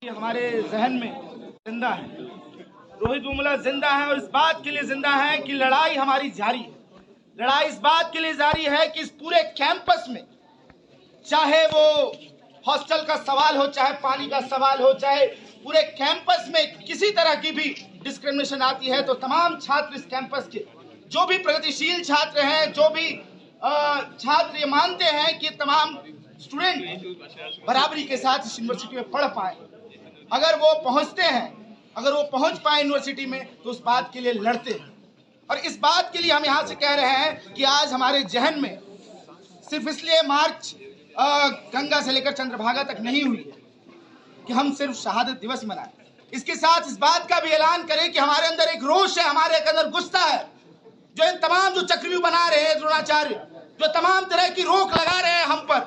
हमारे जहन में जिंदा है। रोहित वेमुला जिंदा है और इस बात के लिए जिंदा है कि लड़ाई हमारी जारी है। लड़ाई इस बात के लिए जारी है कि इस पूरे कैंपस में, चाहे वो हॉस्टल का सवाल हो, चाहे पानी का सवाल हो, चाहे पूरे कैंपस में किसी तरह की भी डिस्क्रिमिनेशन आती है, तो तमाम छात्र इस कैंपस के, जो भी प्रगतिशील छात्र हैं, जो भी छात्र ये मानते हैं कि तमाम स्टूडेंट बराबरी के साथ इस यूनिवर्सिटी में पढ़ पाए, अगर वो पहुंचते हैं, अगर वो पहुंच पाए यूनिवर्सिटी में, तो उस बात के लिए लड़ते हैं। और इस बात के लिए हम यहाँ से कह रहे हैं कि आज हमारे जहन में सिर्फ इसलिए मार्च गंगा से लेकर चंद्रभागा तक नहीं हुई कि हम सिर्फ शहादत दिवस मनाएं, इसके साथ इस बात का भी ऐलान करें कि हमारे अंदर एक रोष है, हमारे अंदर गुस्सा है, जो इन तमाम जो चक्रव्यूह बना रहे हैं द्रोणाचार्य, जो तमाम तरह की रोक लगा रहे हैं हम पर,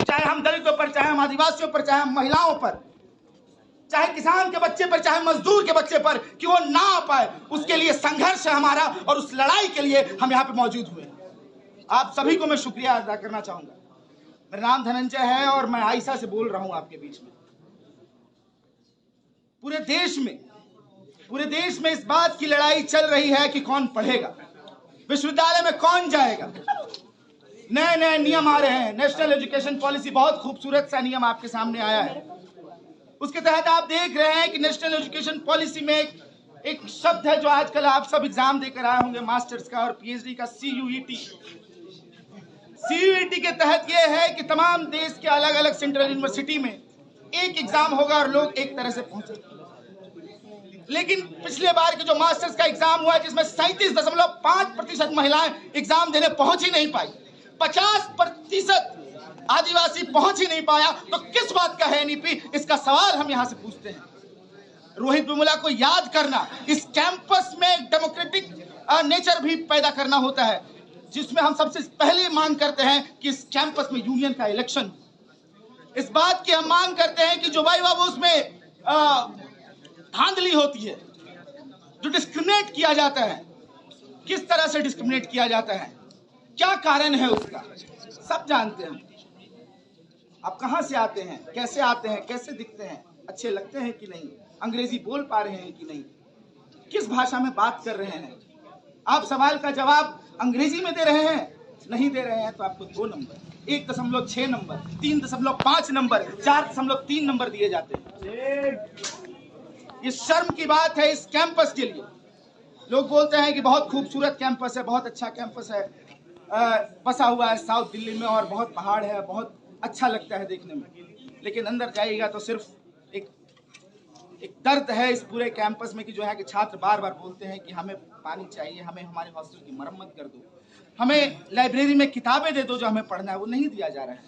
चाहे हम दलितों पर, चाहे हम आदिवासियों पर, चाहे हम महिलाओं पर, चाहे किसान के बच्चे पर, चाहे मजदूर के बच्चे पर, कि वो ना आ पाए, उसके लिए संघर्ष है हमारा और उस लड़ाई के लिए हम यहाँ पे मौजूद हुए। आप सभी को मैं शुक्रिया अदा करना चाहूंगा। मेरा नाम धनंजय है और मैं आयशा से बोल रहा हूं आपके बीच में। पूरे देश में इस बात की लड़ाई चल रही है कि कौन पढ़ेगा, विश्वविद्यालय में कौन जाएगा। नए नए नियम आ रहे हैं, नेशनल एजुकेशन पॉलिसी, बहुत खूबसूरत सा नियम आपके सामने आया है। उसके तहत आप देख रहे हैं कि नेशनल एजुकेशन पॉलिसी में एक शब्द है जो आजकल आप सब एग्जाम देकर आए होंगे, मास्टर्स का और पीएचडी का, CUET। CUET के तहत यह है कि तमाम देश के अलग अलग सेंट्रल यूनिवर्सिटी में एक एग्जाम होगा और लोग एक तरह से पहुंचे। लेकिन पिछले बार के जो मास्टर्स का एग्जाम हुआ, जिसमें 37.5% महिलाएं एग्जाम देने पहुंच ही नहीं पाई, 50% आदिवासी पहुंच ही नहीं पाया, तो किस बात का है NEP? इसका सवाल हम यहां से पूछते हैं। रोहित वेमुला को याद करना, इस कैंपस में डेमोक्रेटिक नेचर भी पैदा करना होता है, जिसमें हम सबसे पहले मांग करते हैं कि इस कैंपस में यूनियन का इलेक्शन, इस बात की हम मांग करते हैं कि जो भाई बाबू उसमें धांधली होती है, जो डिस्क्रिमिनेट किया जाता है, किस तरह से डिस्क्रिमिनेट किया जाता है, क्या कारण है उसका, सब जानते हैं। आप कहां से आते हैं, कैसे आते हैं, कैसे दिखते हैं, अच्छे लगते हैं कि नहीं, अंग्रेजी बोल पा रहे हैं कि नहीं, किस भाषा में बात कर रहे हैं, आप सवाल का जवाब अंग्रेजी में दे रहे हैं, नहीं दे रहे हैं, तो आपको 2 नंबर, 1.6 नंबर, 3.5 नंबर, 4.3 नंबर दिए जाते हैं। ये शर्म की बात है इस कैंपस के लिए। लोग बोलते हैं कि बहुत खूबसूरत कैंपस है, बहुत अच्छा कैंपस है, बसा हुआ है साउथ दिल्ली में और बहुत पहाड़ है, बहुत अच्छा लगता है देखने में, लेकिन अंदर जाइएगा तो सिर्फ एक दर्द है इस पूरे कैंपस में, कि जो है कि छात्र बार बार बोलते हैं कि हमें पानी चाहिए, हमें हमारे हॉस्टल की मरम्मत कर दो, हमें लाइब्रेरी में किताबें दे दो, जो हमें पढ़ना है वो नहीं दिया जा रहा है।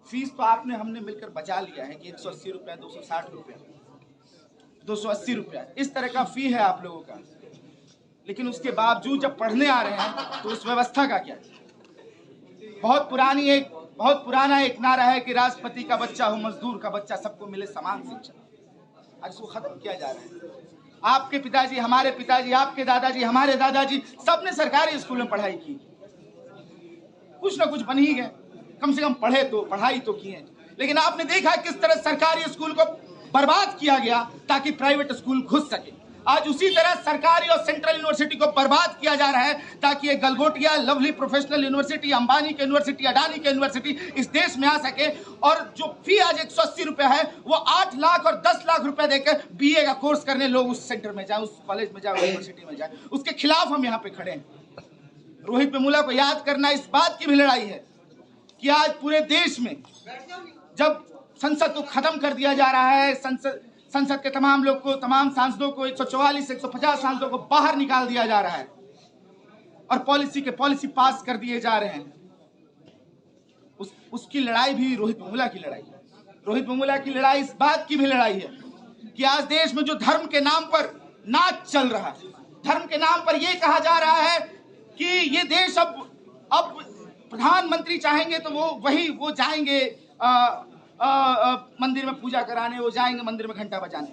फीस तो हमने मिलकर बचा लिया है कि 180 रुपया, 260 रुपया, 280 रुपया, इस तरह का फी है आप लोगों का, लेकिन उसके बावजूद जब पढ़ने आ रहे हैं तो उस व्यवस्था का क्या? बहुत पुराना एक नारा है कि राष्ट्रपति का बच्चा हो, मजदूर का बच्चा, सबको मिले समान शिक्षा। आज इसको खत्म किया जा रहा है। आपके पिताजी, हमारे पिताजी, आपके दादाजी, हमारे दादाजी, सबने सरकारी स्कूल में पढ़ाई की, कुछ ना कुछ बन ही गए, कम से कम पढ़े तो, पढ़ाई तो किए। लेकिन आपने देखा किस तरह सरकारी स्कूल को बर्बाद किया गया ताकि प्राइवेट स्कूल घुस सके। आज उसी तरह सरकारी और सेंट्रल यूनिवर्सिटी को बर्बाद किया जा रहा है ताकि ये Galgotia, lovely professional university, Ambani की यूनिवर्सिटी, अडानी की यूनिवर्सिटी इस देश में आ सके। और जो फी आज 180 रुपया है, वो 8 लाख और 10 लाख रुपया देकर BA का कोर्स करने लोग उस सेंटर में जाए, उस कॉलेज में जाए, यूनिवर्सिटी में जाए। उसके खिलाफ हम यहाँ पे खड़े हैं। रोहित वेमुला को याद करना इस बात की भी लड़ाई है कि आज पूरे देश में जब संसद को खत्म कर दिया जा रहा है, संसद के तमाम लोग को, तमाम सांसदों को, 144 से 150 सांसदों को बाहर निकाल दिया जा रहा है और पॉलिसी पास कर दिए जा रहे हैं, उसकी लड़ाई भी रोहित वेमुला की लड़ाई है। रोहित वेमुला की लड़ाई इस बात की भी लड़ाई है कि आज देश में जो धर्म के नाम पर नाच चल रहा है, धर्म के नाम पर यह कहा जा रहा है कि ये देश अब प्रधानमंत्री चाहेंगे तो वो जाएंगे मंदिर में पूजा कराने, वो जाएंगे मंदिर में घंटा बजाने।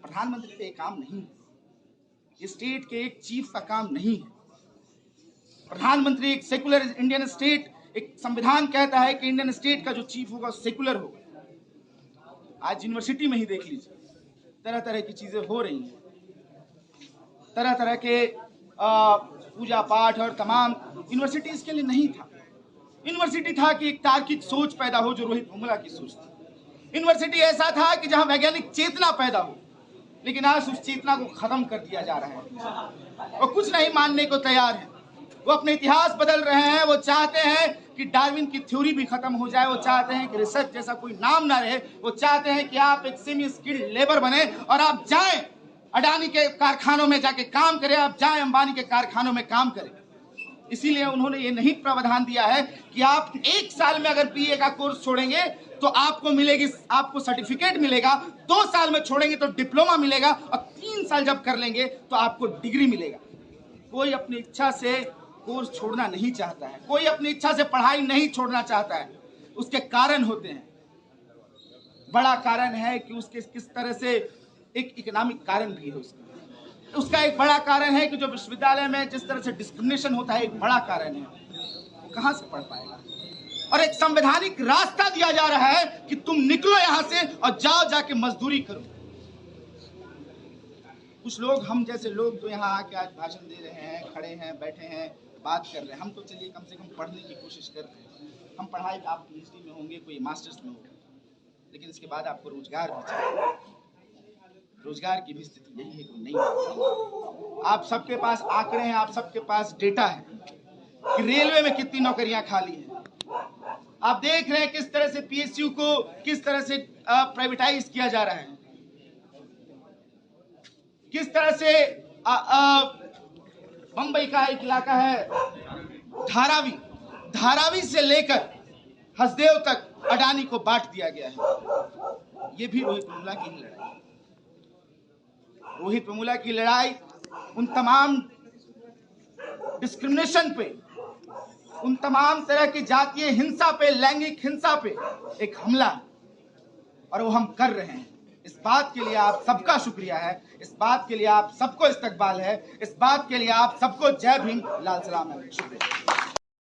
प्रधानमंत्री का काम नहीं है, स्टेट के एक चीफ का काम नहीं है। प्रधानमंत्री एक सेकुलर इंडियन स्टेट, एक संविधान कहता है कि इंडियन स्टेट का जो चीफ होगा सेकुलर होगा। आज यूनिवर्सिटी में ही देख लीजिए, तरह तरह की चीजें हो रही हैं, तरह तरह के पूजा पाठ और तमाम। यूनिवर्सिटी इसके लिए नहीं था। यूनिवर्सिटी था कि एक तार्किक सोच पैदा हो, जो रोहित वेमुला की सोच थी। यूनिवर्सिटी ऐसा था कि जहां वैज्ञानिक चेतना पैदा हो, लेकिन आज उस चेतना को खत्म कर दिया जा रहा है। वो कुछ नहीं मानने को तैयार है। वो अपने इतिहास बदल रहे हैं। वो चाहते हैं कि डार्विन की थ्योरी भी खत्म हो जाए। वो चाहते हैं कि रिसर्च जैसा कोई नाम ना रहे। वो चाहते हैं कि आप एक सेमी स्किल्ड लेबर बने और आप जाएं अडानी के कारखानों में जाके काम करें, आप जाएं अंबानी के कारखानों में काम करें। इसीलिए उन्होंने ये नहीं प्रावधान दिया है कि आप 1 साल में अगर बीए का कोर्स छोड़ेंगे तो आपको सर्टिफिकेट मिलेगा, 2 साल में छोड़ेंगे तो डिप्लोमा मिलेगा, और 3 साल जब कर लेंगे तो आपको डिग्री मिलेगा। कोई अपनी इच्छा से कोर्स छोड़ना नहीं चाहता है, कोई अपनी इच्छा से पढ़ाई नहीं छोड़ना चाहता है। उसके कारण होते हैं। बड़ा कारण है कि उसके किस तरह से एक इकोनॉमिक कारण भी है। उसका एक बड़ा कारण है कि जो विश्वविद्यालय में जिस तरह से डिस्क्रिमिनेशन होता है, एक बड़ा कारण है। वो कहां से पढ़ पाएगा? और एक संवैधानिक रास्ता दिया जा रहा है कि तुम निकलो यहां से और जाओ जाके मजदूरी करो। कुछ लोग, हम जैसे लोग तो यहाँ आके आज भाषण दे रहे हैं, खड़े हैं, बैठे हैं, बात कर रहे हैं। हम तो चलिए कम से कम पढ़ने की कोशिश कर रहे हैं। हम पढ़ाई, आप पीएचडी में होंगे, कोई मास्टर्स में होंगे, लेकिन इसके बाद आपको रोजगार भी चाहिए। रोजगार की भी स्थिति यही है कि नहीं है। आप सबके पास आंकड़े हैं, आप सबके पास डेटा है कि रेलवे में कितनी नौकरियां खाली हैं। आप देख रहे हैं किस तरह से पीएसयू को किस तरह से प्राइवेटाइज किया जा रहा है, किस तरह से बंबई का एक इलाका है धारावी से लेकर हसदेव तक अडानी को बांट दिया गया है। ये भी रोहित वेमुला की लड़ाई है। रोहित वेमुला की लड़ाई उन तमाम डिस्क्रिमिनेशन पे, उन तमाम तरह की जातीय हिंसा पे, लैंगिक हिंसा पे एक हमला, और वो हम कर रहे हैं। इस बात के लिए आप सबका शुक्रिया है, इस बात के लिए आप सबको इस्तकबाल है, इस बात के लिए आप सबको जय भीम, लाल सलाम है। शुक्रिया।